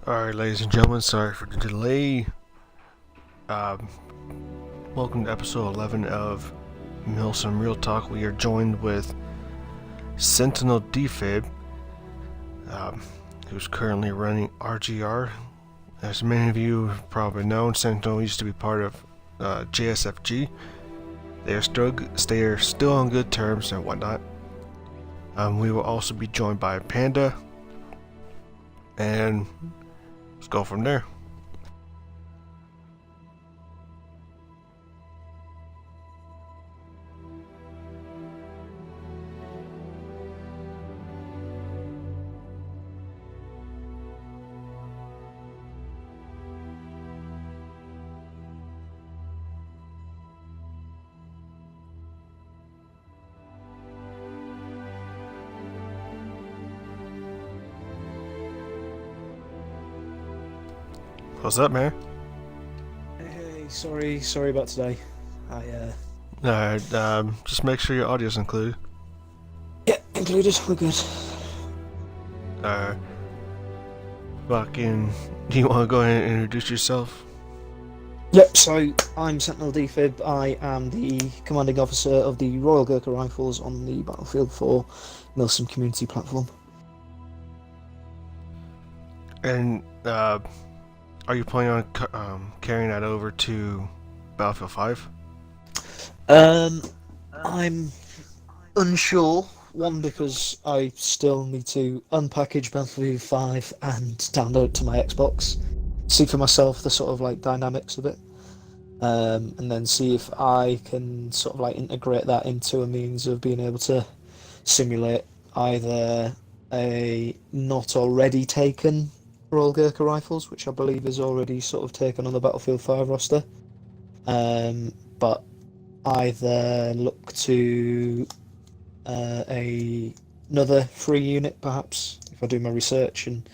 Alright, ladies and gentlemen, sorry for the delay. Um, Welcome to episode 11 of MIlsim Real Talk. We are joined with Sentinel Defib, who's currently running RGR. As many of you have probably known, Sentinel used to be part of JSFG. They are still on good terms and whatnot. We will also be joined by Panda, and let's go from there. What's up, man? Hey, sorry about today. Alright, just make sure your audio's included. Yeah, included, we're good. Uh, Fucking, do you want to go ahead and introduce yourself? Yep, so I'm Sentinel Defib. I am the commanding officer of the Royal Gurkha Rifles on the Battlefield 4 MIlsim community platform. And, are you planning on carrying that over to Battlefield 5? I'm unsure. One, because I still need to unpackage Battlefield 5 and download it to my Xbox, see for myself the sort of like dynamics of it, and then see if I can sort of like integrate that into a means of being able to simulate either a not already taken Royal Gurkha Rifles, which I believe is already sort of taken on the Battlefield 5 roster, but either look to another free unit, perhaps, if I do my research and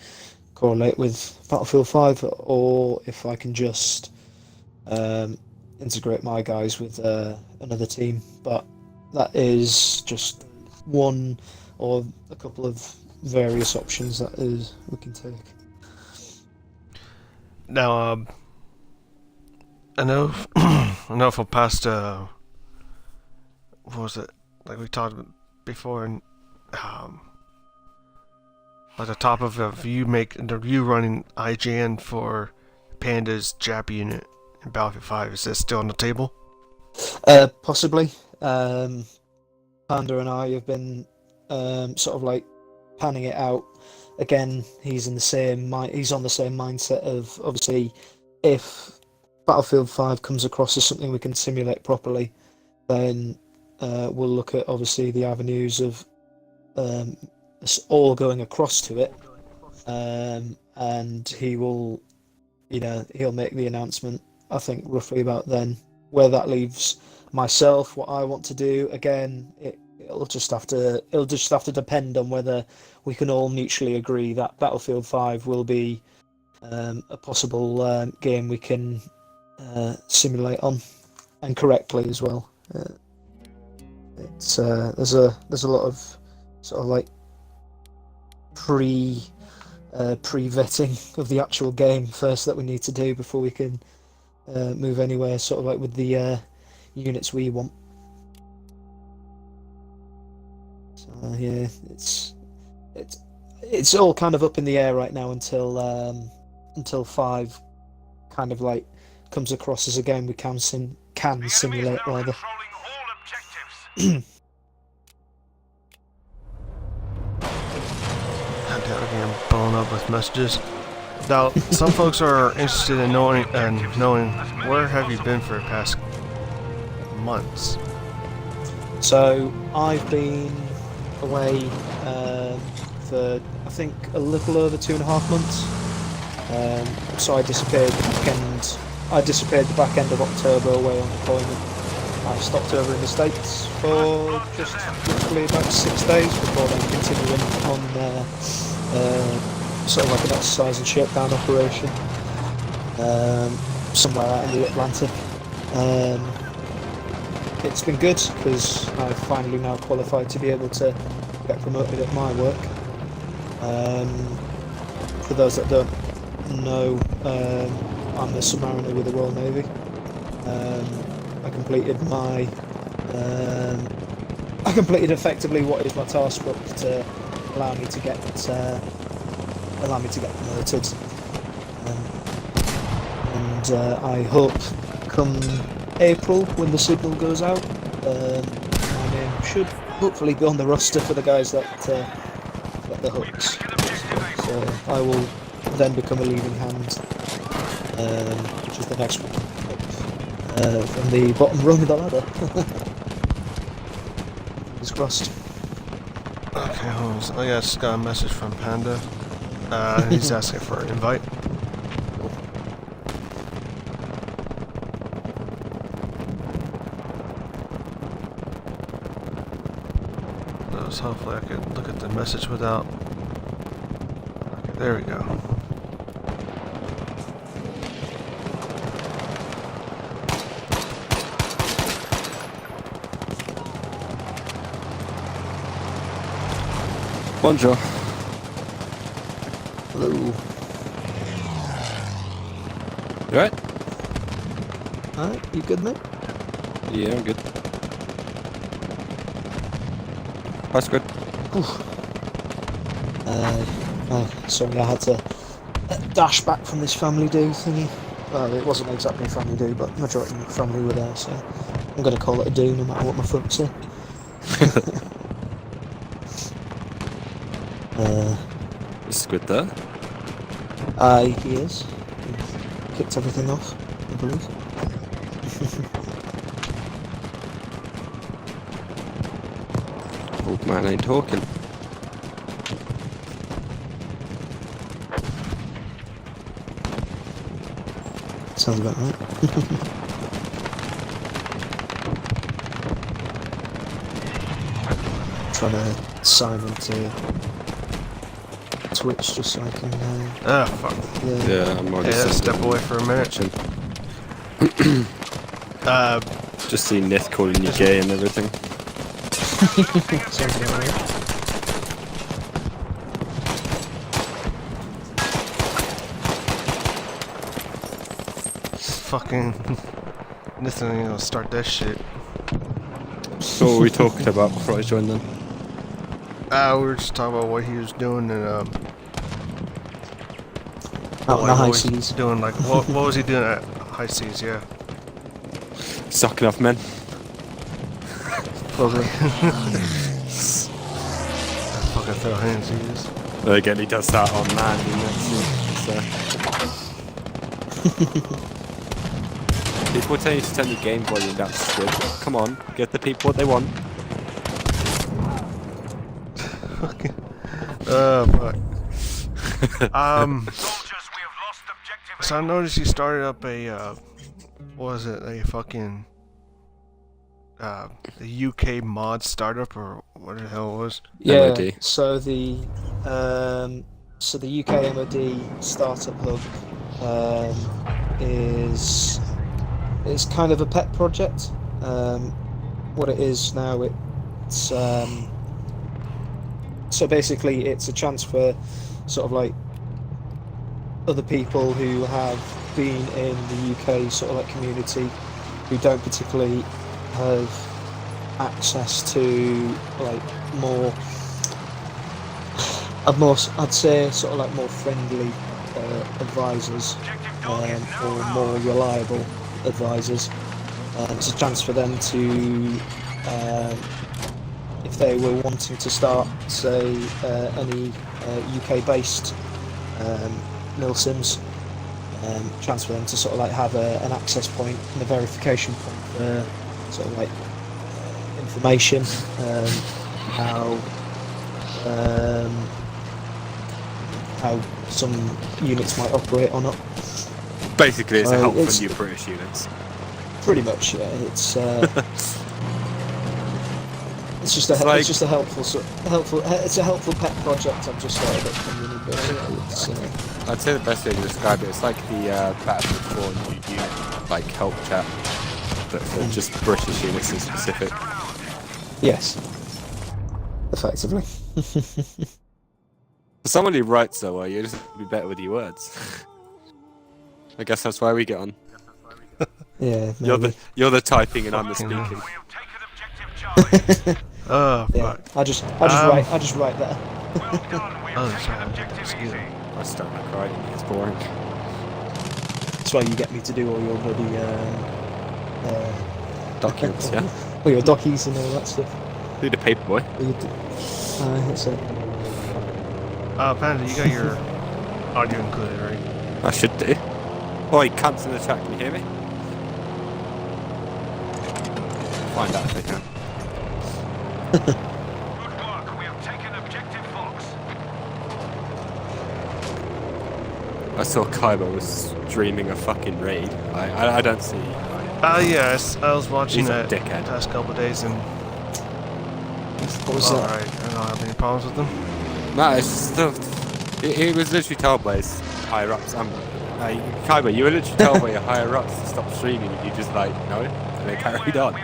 correlate with Battlefield 5, or if I can just integrate my guys with another team. But that is just one or a couple of various options that is we can take. Now, I know, I know from past, what was it, like we talked before, and, at the top of you running IGN for Panda's Jap unit in Battlefield 5, is that still on the table? Possibly. Panda and I have been sort of like panning it out. Again, he's on the same mindset of, obviously, if Battlefield 5 comes across as something we can simulate properly, then we'll look at, obviously, the avenues of us all going across to it, and he'll make the announcement, I think, roughly about then. Where that leaves myself, what I want to do, again, it'll just have to depend on whether we can all mutually agree that Battlefield 5 will be a possible game we can simulate on, and correctly as well. There's a lot of sort of like pre-vetting of the actual game first that we need to do before we can move anywhere, sort of like with the units we want. So yeah, it's all kind of up in the air right now until 5 kind of like comes across as a game we can simulate rather. I'm blowing up with messages. Now, some folks are interested in knowing where have you been for the past months. So I've been away for, I think, a little over 2.5 months. So I disappeared the back end of October away on deployment. I stopped over in the States for just roughly about 6 days before then continuing on sort of like an exercise and shakedown operation somewhere out in the Atlantic. It's been good because I've finally now qualified to be able to get promoted at my work. For those that don't no, I'm a submariner with the Royal Navy. I completed I completed effectively what is my task book to allow me to get promoted. And I hope come April, when the signal goes out, my name should hopefully be on the roster for the guys that get the hooks. So I will then become a leading hand, which is the next one up, from the bottom rung of the ladder. Fingers crossed. Okay, hold on. Oh yeah, I just got a message from Panda. He's asking for an invite. So hopefully I can look at the message without... Okay, there we go. Bonjour. Hello. You alright? Alright, you good, mate? Yeah, I'm good. That's good. Sorry, I had to dash back from this family do thingy. Well, it wasn't exactly a family do, but the majority of my family were there, so I'm going to call it a do no matter what my folks say. Is Squid there? He is. He kicked everything off, I believe. Old man ain't talking. Sounds about right. Trying to sign into Twitch just so I can. Ah, fuck. Yeah, I'm already Yeah, step away for a minute. Just see Nith calling you gay and everything. Sounds about right. Fucking... Nothing, you know, start that shit. So what were we talking about before I joined then? We were just talking about what he was doing and, Out in what the high he was seas. doing, like, what was he doing at high seas, yeah. Sucking off men. Probably. Fucking throw hands he is. Well, again, he does that on land, so. People tell you to turn the game volume down, Squid. Come on, give the people what they want. Fucking... fuck. So I noticed you started up a, what was it, a fucking, the UK mod startup, or what the hell it was? Yeah. MOD. So the UK MOD startup hub is kind of a pet project. What it is now, it's so basically it's a chance for sort of like other people who have been in the UK sort of like community who don't particularly have access to like I'd say sort of like more friendly advisors or more reliable advisors. It's a chance for them to, if they were wanting to start, say, any UK-based MIlsims, chance for them to sort of like have an access point and a verification point for sort of like information, how some units might operate or not. Basically, it's a help it's- for new British units. Pretty much, yeah. It's just a helpful it's a helpful pet project I've just started up from uni, but it's I'd say the best way to describe it is like the Battlefield 4 new unit, like help chat, but for just British units in specific. yes, effectively. For someone who writes so well, you just be better with your words. I guess that's why we get on. Yeah, maybe. You're the typing and I'm the Fucking speaking. Oh, Yeah, fuck. I just write that. Oh, sorry. Excuse me. I just don't like writing. It's boring. That's why you get me to do all your bloody Documents, yeah. all your dockies and all that stuff. Do the paperboy. That's it. Panda, you got your audio included, right? I should do. Oi, cunts in the chat, can you hear me? Find out if they can. I saw Kaiba was streaming a fucking raid. I don't see. Yes, I was watching He's a that the dickhead. past couple of days and What was that? alright, I don't have any problems with them. No, it's still. It was literally told by his higher ups. Kaiba, you were literally told by your higher ups to stop streaming, and you just like no, and they carried on.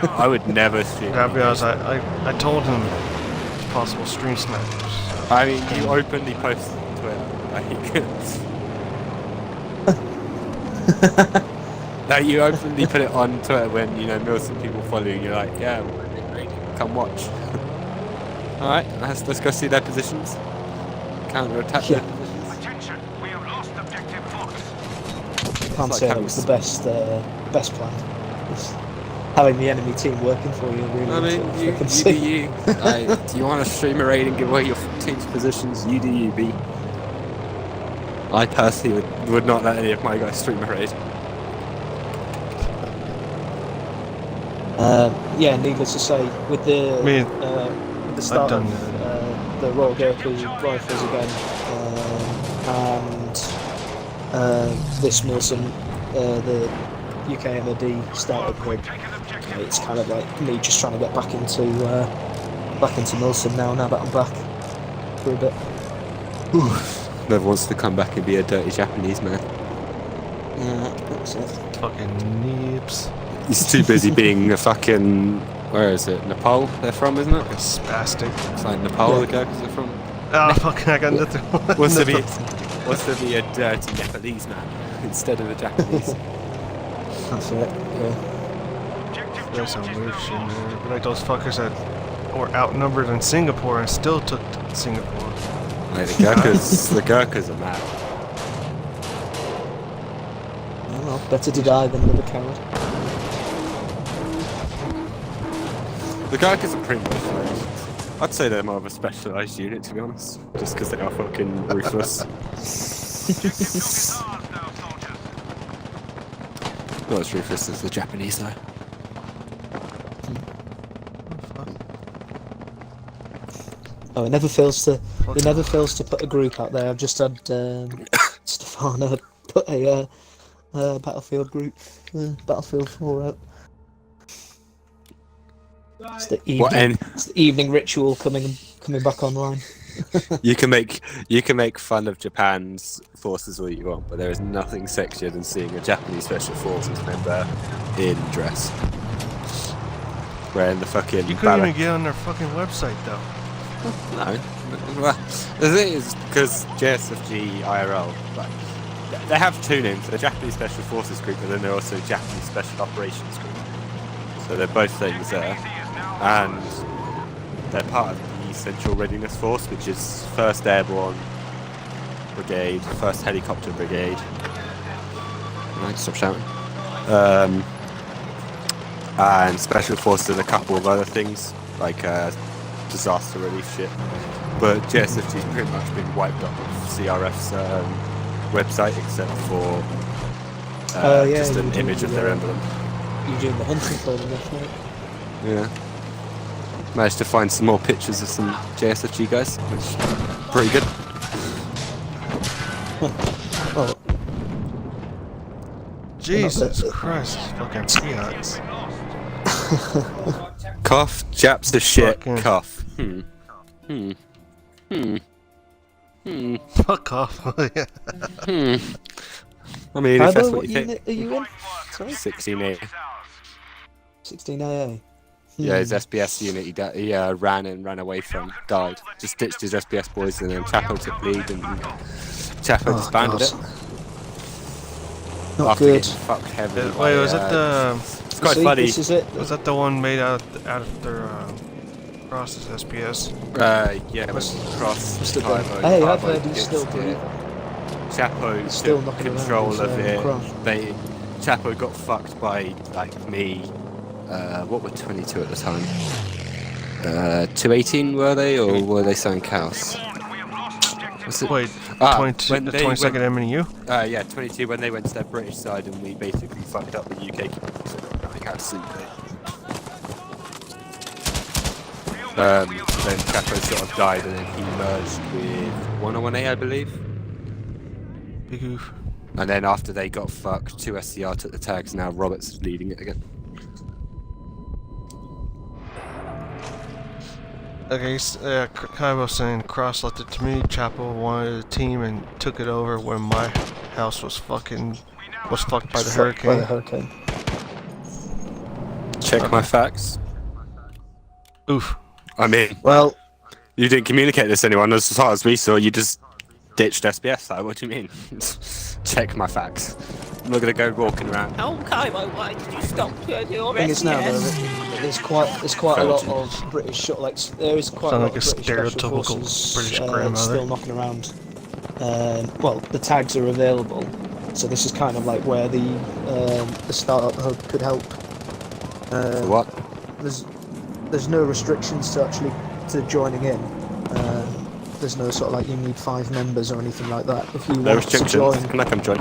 I would never stream. Gotta be honest, I told him it's possible stream snipers. I mean, you openly posted on Twitter. Like you openly put it on Twitter when you know MIlsim people follow you. You're like, yeah, come watch. All right, let's go see their positions. Counter attack. Yeah. Their positions. Can't like say how that was we- the best plan. It's having the enemy team working for you really. I mean, until you frickin' do see. you. Do you want to stream a raid and give away your team's positions? You do you, B. I personally would not let any of my guys stream a raid. Yeah, needless to say, with the I mean, with the start done of the Royal Gurkha rifles again, and this MIlsim, the UK MOD started with, it's kind of like me just trying to get back into MIlsim now that I'm back for a bit. Never wants to come back and be a dirty Japanese man. Yeah, that's it. Fucking neeps. He's too busy being a fucking. Where is it? Nepal? They're from, isn't it? Fucking spastic. It's like Nepal, Yeah. the Gurkhas are from. Ah, fucking, I got nothing. Wants to be nothing. a dirty Nepalese man instead of a Japanese. That's it. Yeah. There's some weird shit in there. But like those fuckers that were outnumbered in Singapore and still took Singapore. Like the Gurkhas are mad. Well, better to die than live a coward. The Gurkhas are pretty much like, I'd say they're more of a specialised unit, to be honest. Just because they are fucking ruthless. Not as ruthless as the Japanese, though. Oh, it never fails to put a group out there. I've just had Stefano put a Battlefield group, Battlefield 4 out. It's the evening ritual coming back online. You can make fun of Japan's forces all you want, but there is nothing sexier than seeing a Japanese special forces member in dress. Wearing the fucking. You couldn't even get on their fucking website though. No. Well, the thing is, because JSFG IRL, like, they have two names. They're Japanese Special Forces Group, and then they're also Japanese Special Operations Group. So they're both things there. And they're part of the Central Readiness Force, which is 1st Airborne Brigade, 1st Helicopter Brigade. Right, stop shouting. And Special Forces and a couple of other things, like disaster relief shit. But JSFG's pretty much been wiped off of CRF's website, except for just an image of their emblem. You're doing the hunting for them, right? Yeah. Managed to find some more pictures of some JSFG guys, which is pretty good. Oh, Jesus Christ, fucking peanuts. Cough, Japs are shit, Fucking- cough. Fuck off. Yeah. I mean, if that's Kaiba, what what you think. unit are you in? Sorry? 16A. 16AA. Yeah, his SBS unit he ran away from, died. Just ditched his SBS boys and then Chapo took lead and Chapo disbanded it. Not after good. getting fucked heavily. Wait, by, was that the... It's quite See, funny. this is it. Was that the one made out of their Cross's SPS? Yeah, it was Cross. Must have Carbo, been. Hey, I've Carbo heard he's still ditched it. breathing. Chapo He's still took knocking around control his, of it. craft. Chapo got fucked by like me. What were 22 at the time? 218 were they, or were they selling cows? Wait, when 22nd MNU? Yeah, 22 when they went to their British side and we basically fucked up the UK community for not knowing how to sleep. Then Chapo sort of died and then he merged with 101A, I believe. Big oof. And then after they got fucked, 2SCR took the tags, now Roberts is leading it again. Okay, Kaibo saying Cross left it to me. Chapo wanted a team and took it over when my house was fucked by the hurricane. By the hurricane. Check my facts. Oof. I mean, Well, you didn't communicate this to anyone as far as we saw, you just ditched SBS. Like, what do you mean? Check my facts. I'm not gonna go walking around. Oh, Kaibo, why did you stop your thing is now though, that there's quite a lot of British there is quite Sound a like lot a of British special stereotypical forces British grandmother. still knocking around. Well, the tags are available, so this is kind of like where the startup hub could help. For what? There's no restrictions to joining in. There's no sort of like you need 5 members or anything like that. If you No want to restrictions. join, Can I come join?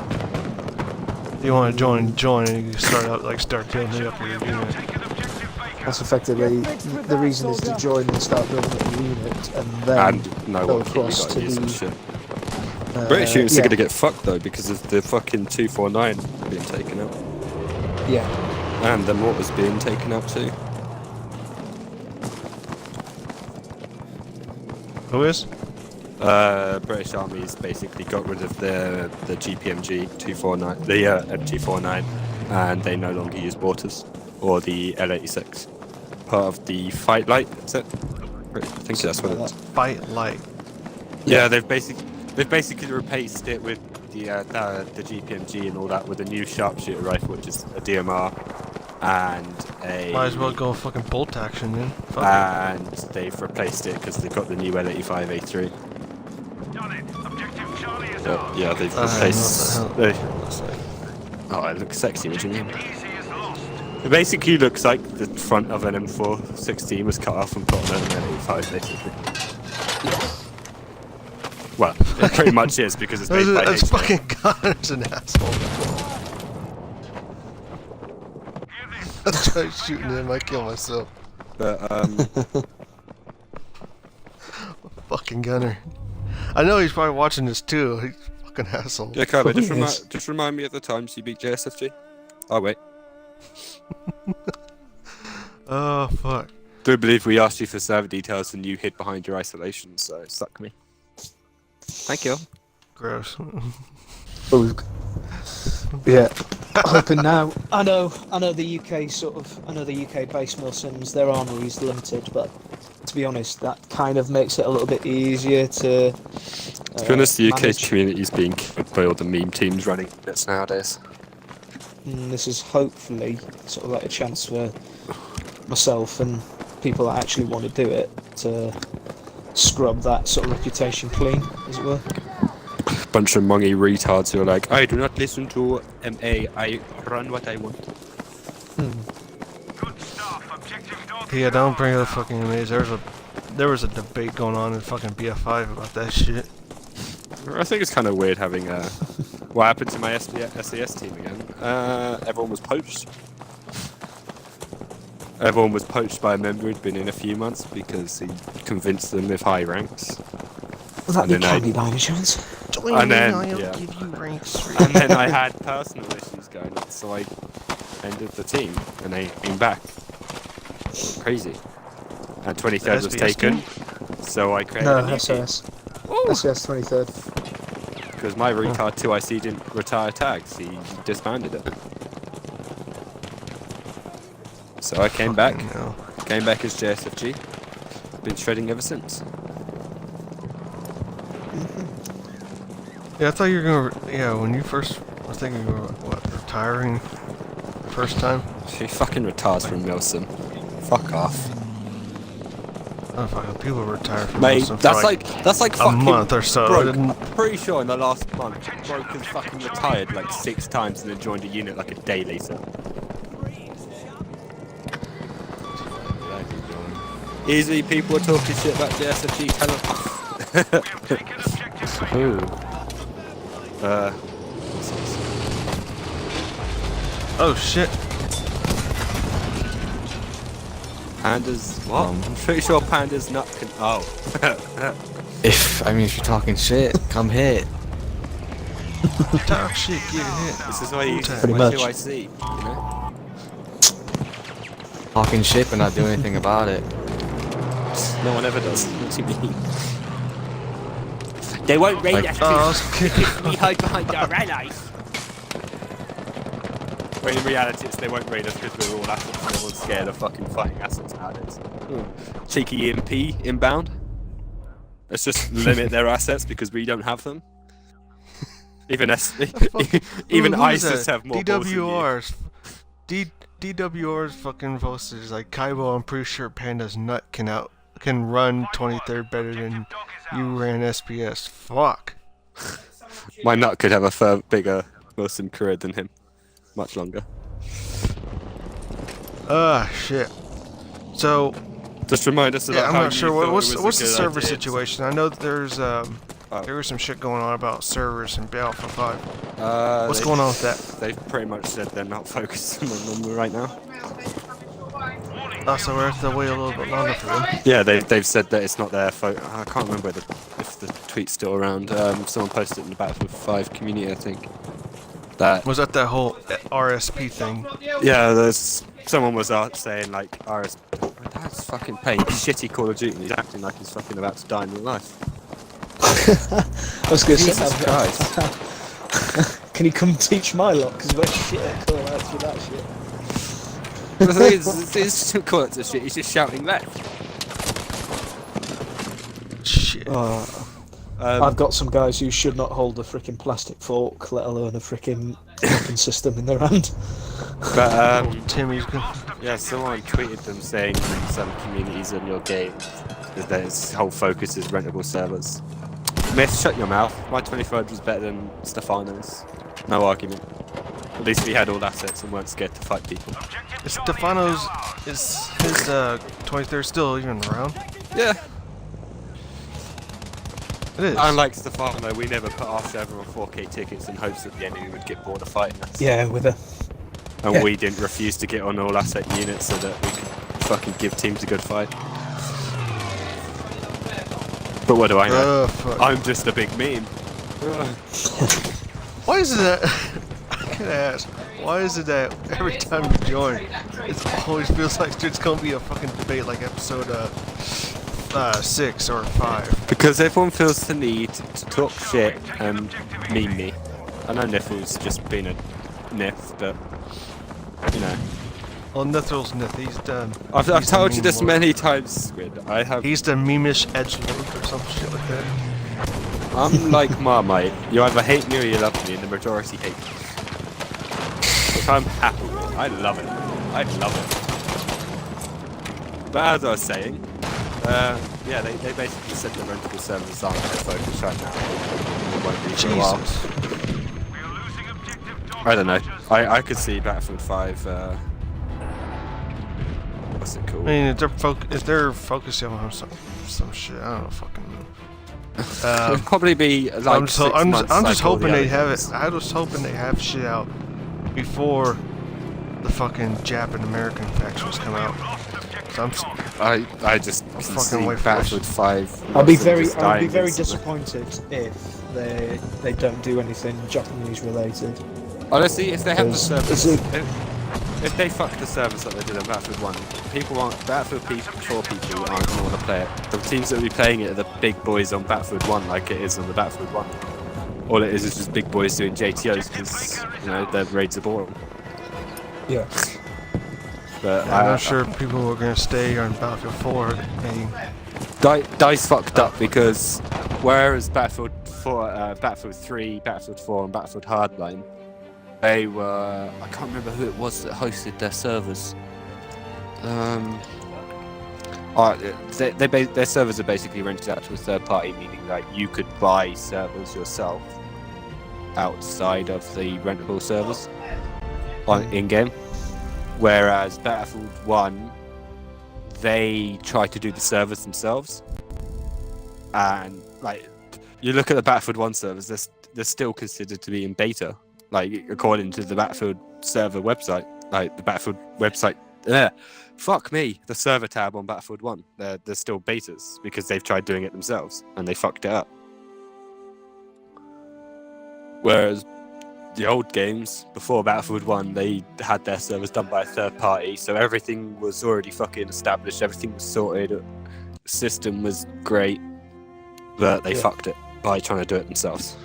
If you want to join, and you start building up your unit. that's effectively the reason is to join and start building up your unit, and then And know go what kit you across got to to use and the shit. British units are yeah. gonna get fucked though because of the fucking 249 being taken out. Yeah. And the mortars being taken out too. Who is? British Army's basically got rid of the GPMG 249, the M249, and they no longer use mortars or the L86. Part of the Fight Light, is it? I think that's what it is. Fight Light. Yeah, they've basically replaced it with the GPMG and all that with a new sharpshooter rifle, which is a DMR, and a. Might as well go fucking bolt action then. Fuck And they've replaced it because they've got the new L85A3. Yeah, they've replaced. Oh, it looks sexy. What do you mean? It basically looks like the front of an M416 was cut off and put on an L85, basically. Well, it pretty much is because it's made by That's Hayes. fucking Connor's an asshole. I tried shooting him, I kill myself. But Fucking Gunner. I know he's probably watching this too. He's a fucking asshole. yeah, Carver, Yes. just remind me of the times you beat JSFG. Oh wait, Oh fuck. do believe we asked you for server details and you hid behind your isolation, so suck me. Thank you. Gross. Yeah. Hoping now. I know the UK base MIlsims, their armory is limited, but to be honest, that kind of makes it a little bit easier to. To be honest, the UK manage. community is being killed by all the meme teams running units nowadays. This is hopefully sort of like a chance for myself and people that actually want to do it to scrub that sort of reputation clean, as it were. Bunch of mongy retards who are like, I do not listen to MA, I run what I want. Yeah, don't bring up the fucking images. There was a debate going on in fucking BF5 about that shit. I think it's kind of weird having what happened to my SAS team again? Everyone was poached. Everyone was poached by a member who'd been in a few months because he convinced them with high ranks. Was that And the then I- Cabby by any chance? And then, I'll yeah. give you ranks. And then I had personal issues going on, so I ended the team and they came back. Crazy. And 23rd was SBS taken, so I created No, a new team. SAS. SAS 23rd. Because my retard 2IC didn't retire tags, he disbanded it. So I came back as JSFG. Been shredding ever since. Yeah, I thought you were gonna. Yeah, when you first. I think you were what? retiring first time. She fucking retires from MIlsim. Fuck off. Oh, fucking people retire from Mate, MIlsim for that's like a fucking month or so. Broke. Didn't- I'm pretty sure in the last month, Broke has fucking retired like 6 times and then joined a unit like a day later. Easily people are talking shit about JSFG, tell them. Ooh. Oh shit! Pandas, what? I'm pretty sure Panda's nut can. Oh. If you're talking shit, come hit. Talk shit, get hit. This is why you Pretty watch much. who I see, you know? Talking shit but not doing anything about it. No one ever does. What do you mean? They won't raid Like- us Oh, because we hide behind our allies. When in reality, it's they won't raid us because we're all assets and everyone's scared of fucking fighting assets nowadays. Cheeky EMP inbound. Let's just limit their assets because we don't have them. Even even Who is ISIS that? have more balls than you. DWRs. DWR's fucking posted is like Kaibo. I'm pretty sure Panda's nut can run 23rd better than you ran SPS. Fuck. My nut could have a far bigger MIlsim career than him. Much longer. Shit. So Just remind us about yeah, I'm how not you sure thought it what's was a what's the good server idea. situation. I know that there was some shit going on about servers in Alpha 5. What's going on with that? They've pretty much said they're not focusing on them right now. So we have to wait a little bit longer for them. Yeah, they've said that it's not their I can't remember if the tweet's still around. Someone posted it in the Battlefield 5 community, I think. Was that whole RSP thing? Yeah, someone was out saying like that's fucking playing shitty Call of Duty. He's acting like he's fucking about to die in real life. I was going to Jesus say, Christ. can you come teach my lot? Because we're shit at call outs with that shit. The thing is, it's still call it to shit. He's just shouting left. Shit. I've got some guys who should not hold a freaking plastic fork, let alone a freaking weapon system in their hand. But Timmy's gonna... yeah, someone tweeted them saying in some communities in your game that his whole focus is rentable servers. Myth, shut your mouth. My 23rd was better than Stefano's. No argument. At least we had all assets and weren't scared to fight people. Is Stefano's... Is his 23rd still even around? Yeah. It is. Unlike Stefano, we never put our server on 4K tickets in hopes that the enemy would get bored of fighting us. Yeah, with a... And yeah. we didn't refuse to get on all asset units so that we could fucking give teams a good fight. But what do I know? Fuck. I'm just a big meme. Why is it that... I gotta ask. Why is it that every time you join, it always feels like it's gonna be a fucking debate like episode 6 or 5? Because everyone feels the need to talk shit and meme me. I know Niffle's just been a Niff, but you know. Well, Nithral's Nith. He's done. I've He's the told you meme this lord. many times, Squid. He's the memeish edgelord or some shit like that. I'm like Marmite. You either hate me or you love me, and the majority hate me. Which I'm happy with. I love it. I love it. But as I was saying, yeah, they basically said the rentable servers aren't their focus right now. It won't be for a while. I don't know. I could see Battlefield 5. What's it called? I mean, if they're focusing on some shit, I don't know, fucking. It'd probably be like I'm just hoping they have it. others. I was hoping they have shit out before the fucking Jap and American factions come out. So I just can fucking see wait for Battlefield 5. I'll be just very dying instantly. disappointed if they don't do anything Japanese related. Honestly, if they have the Is servers, it- if they fuck the servers like they did on Battlefield 1, Battlefield 4 people aren't going to want to play it. The teams that will be playing it are the big boys on Battlefield 1 like it is on the Battlefield 1. All it is just big boys doing JTOs because, you know, their raids are boring. Yeah. But I'm not sure people are gonna stay on Battlefield 4. And DICE fucked up because whereas Battlefield 4, Battlefield 3, Battlefield 4 and Battlefield Hardline They were... I can't remember who it was that hosted their servers. Their servers are basically rented out to a third party, meaning that you could buy servers yourself outside of the rentable servers in-game. Whereas Battlefield 1, they try to do the servers themselves. And, like, you look at the Battlefield 1 servers, they're still considered to be in beta. Like, according to the Battlefield server website. Like, the Battlefield website... Fuck me, the server tab on Battlefield 1. They're still betas, because they've tried doing it themselves, and they fucked it up. Whereas the old games, before Battlefield 1, they had their servers done by a third party, so everything was already fucking established, everything was sorted, the system was great, but they fucked it by trying to do it themselves.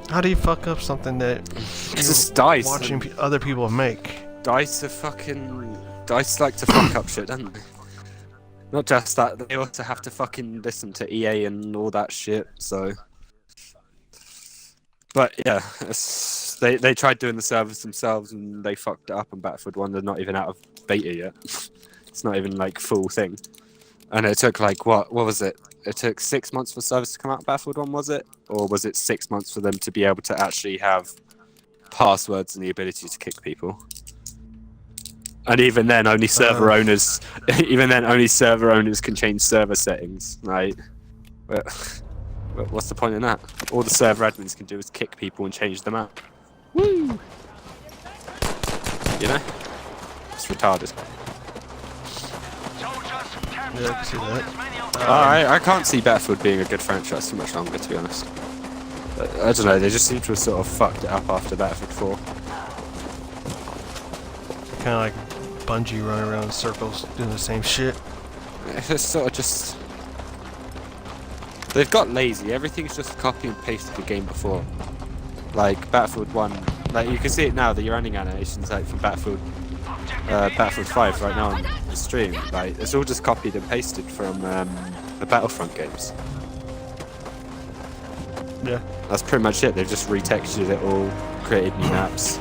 How do you fuck up something that It's just DICE. watching other people make? DICE like to fuck up shit, don't they? Not just that, they also have to fucking listen to EA and all that shit, so... But yeah, they tried doing the servers themselves and they fucked it up on Battlefield 1, they're not even out of beta yet. It's not even like full thing. And it took like, what was it? It took 6 months for servers to come out of Battlefield 1, was it? Or was it 6 months for them to be able to actually have passwords and the ability to kick people? And even then, only server owners can change server settings, right? What's the point in that? All the server admins can do is kick people and change them out. Woo! You know? It's retarded. Yeah, I can see that. I can't see Battlefield being a good franchise for much longer, to be honest. I don't know, they just seem to have sort of fucked it up after Battlefield 4. Kind of like Bungie running around in circles doing the same shit. It's sort of just... They've got lazy, everything's just copy and paste of the game before. Like, Battlefield 1, like you can see it now, that you're running animations like from Battlefield 5 right now on the stream. Like, it's all just copied and pasted from the Battlefront games. Yeah. That's pretty much it, they've just retextured it all, created new maps,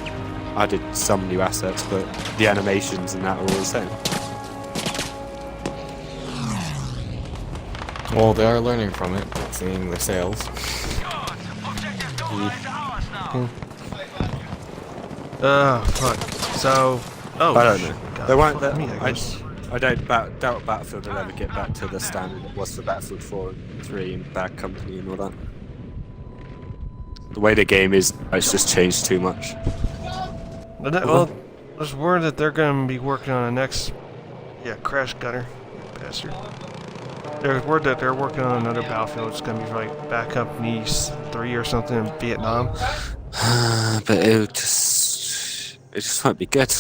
added some new assets, but the animations and that are all the same. Well, they are learning from it, seeing the sales. Fuck. So... Oh, I don't know. God, They won't. fuck me, I guess. I doubt Battlefield will ever get back to the standard it was for Battlefield 4 and 3 and Bad Company and all that. The way the game is, it's just changed too much. Well, there's word that they're going to be working on a next... Yeah, Crash Gunner. You bastard. There's word that they're working on another Battlefield. It's going to be like Backup Nice 3 or something in Vietnam. But it just won't be good.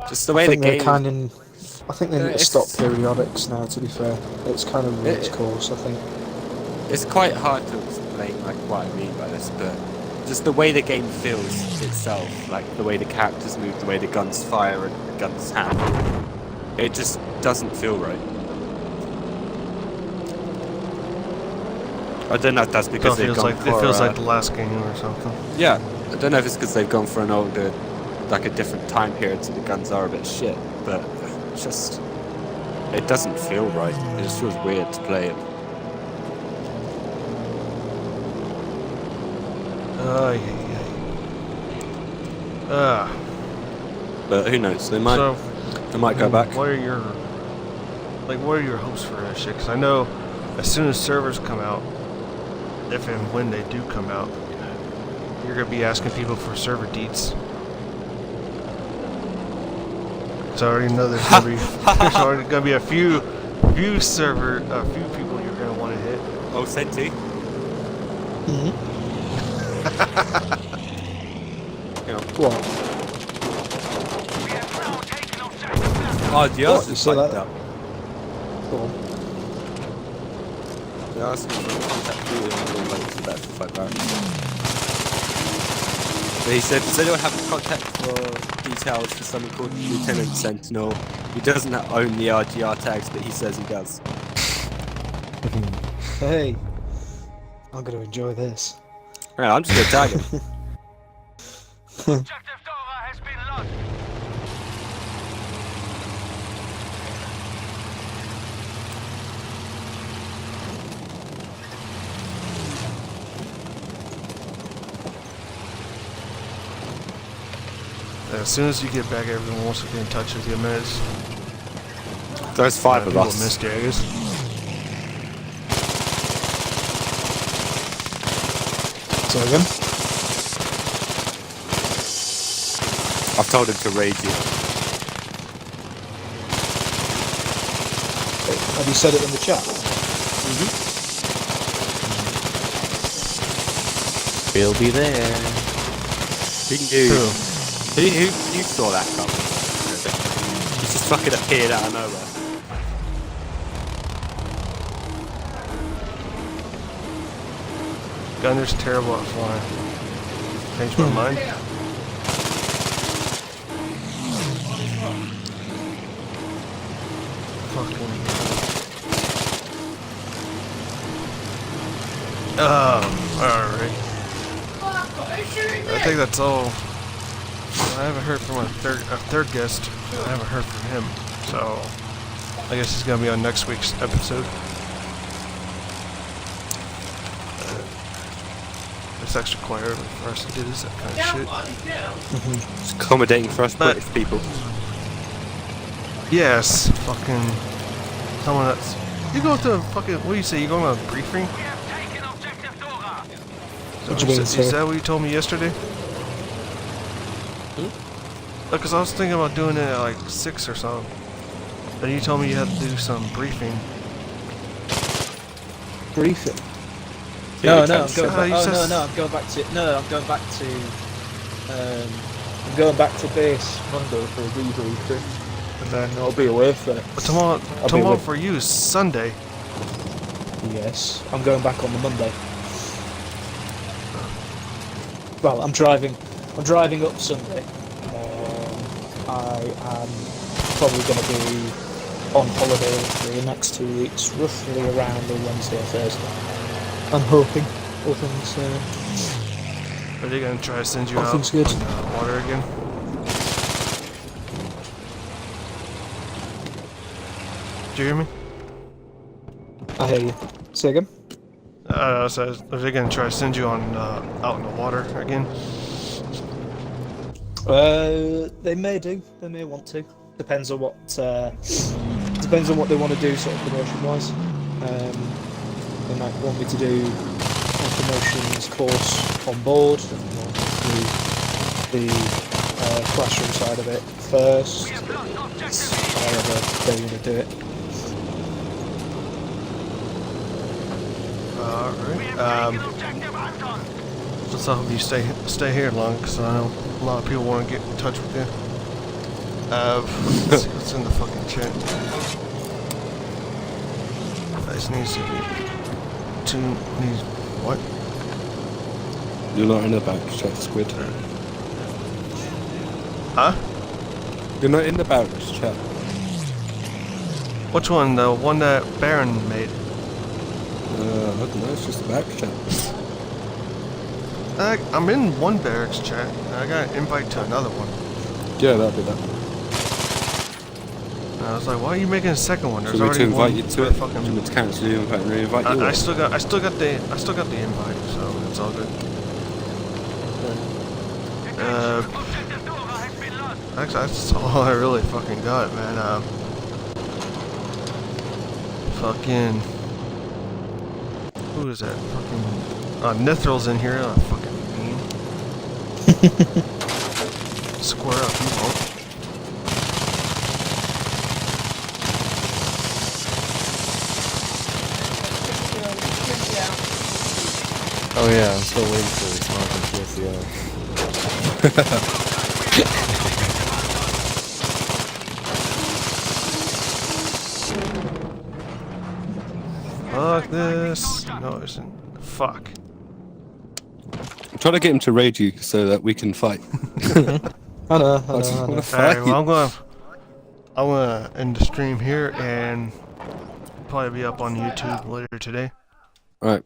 Just the way the game... I think they need to stop periodics now, to be fair. It's kind of run its course, I think. It's quite hard to explain like what I mean by this, but just the way the game feels itself, like the way the characters move, the way the guns fire and the guns handle, it just doesn't feel right. I don't know if that's because they've gone for... It feels like the last game or something. Yeah, I don't know if it's because they've gone for an older, like a different time period, so the guns are a bit shit, but it's just... It doesn't feel right. It just feels weird to play it. But who knows? They might go back. What are your hopes for that shit? Because I know as soon as servers come out, if and when they do come out, you're gonna be asking people for server deets. So I already know there's already gonna be a few people you're gonna want to hit. Oh, Senti. What? Oh, the What? Earth You is saw fucked that? up. Go on. They're asking for contact you and all stuff like that. But he said anyone have contact for details for something called Lieutenant Sentinel. He doesn't own the RGR tags, but he says he does. Hey. I'm gonna enjoy this. Right, I'm just gonna tag him. As soon as you get back, everyone wants to get in touch with you, man. There's 5 of People us. missed you, I guess. So again? I've told him to raid you. Have you said it in the chat? We'll be there. Who saw that coming? He just fucking appeared out of nowhere. Gunner's terrible at flying. Changed my mind. Fucking. Alright. I think that's all. I haven't heard from a third guest. I haven't heard from him. So, I guess he's gonna be on next week's episode. It's extra quiet early for us to do this kind of shit. It's accommodating for us But- British people. Yes, fucking someone that's. You go to a fucking. What do you say? You going on a briefing? What do you mean, Is sir? that what you told me yesterday? Because I was thinking about doing it at like 6 or something. But you told me you had to do some briefing. Briefing? Yeah, No, you I'm can. going back. you Oh said- no, I'm going back to. No, I'm going back to. I'm going back to base Monday for a debriefing, and then I'll be away for it. But tomorrow I'll be with- for you is Sunday. Yes, I'm going back on the Monday. Well, I'm driving up Sunday. I am probably going to be on holiday for the next 2 weeks, roughly around the Wednesday or Thursday. I'm hoping. All things, Are they gonna try to send you all out things good. on water again? Do you hear me? I hear you. Say again? So are they gonna try to send you on out in the water again? They may do. They may want to. Depends on what. Depends on what they want to do, sort of promotion-wise. They might want me to do a promotions course on board, and do the classroom side of it first. However, they want to do it. Alright. Let's hope you stay here long, because I know a lot of people want to get in touch with you. Let's see what's in the fucking chat. I just need to need what? You're not in the back chat, Squid. Huh? You're not in the back chat. Which one? The one that Baron made? I don't know, it's just the back chat. I'm in one barracks chat, and I got an invite to another one. Yeah, that'll be that. And I was like, why are you making a second one? There's Do you want me to already invite one you to it? fucking- Do you want me to cancel you and re-invite you? I still got the invite, so it's all good. Actually, that's all I really fucking got, man. Fucking. Who is that? Fucking. Nithral's in here. Fucking mean. Square up, you won't. Oh yeah, I'm still waiting for this mark on PSCO. Fuck this. No, it isn't. Fuck. I'm trying to get him to raid you so that we can fight. I know. I just want to Alright, fight. well, I'm gonna end the stream here and probably be up on YouTube later today. Alright.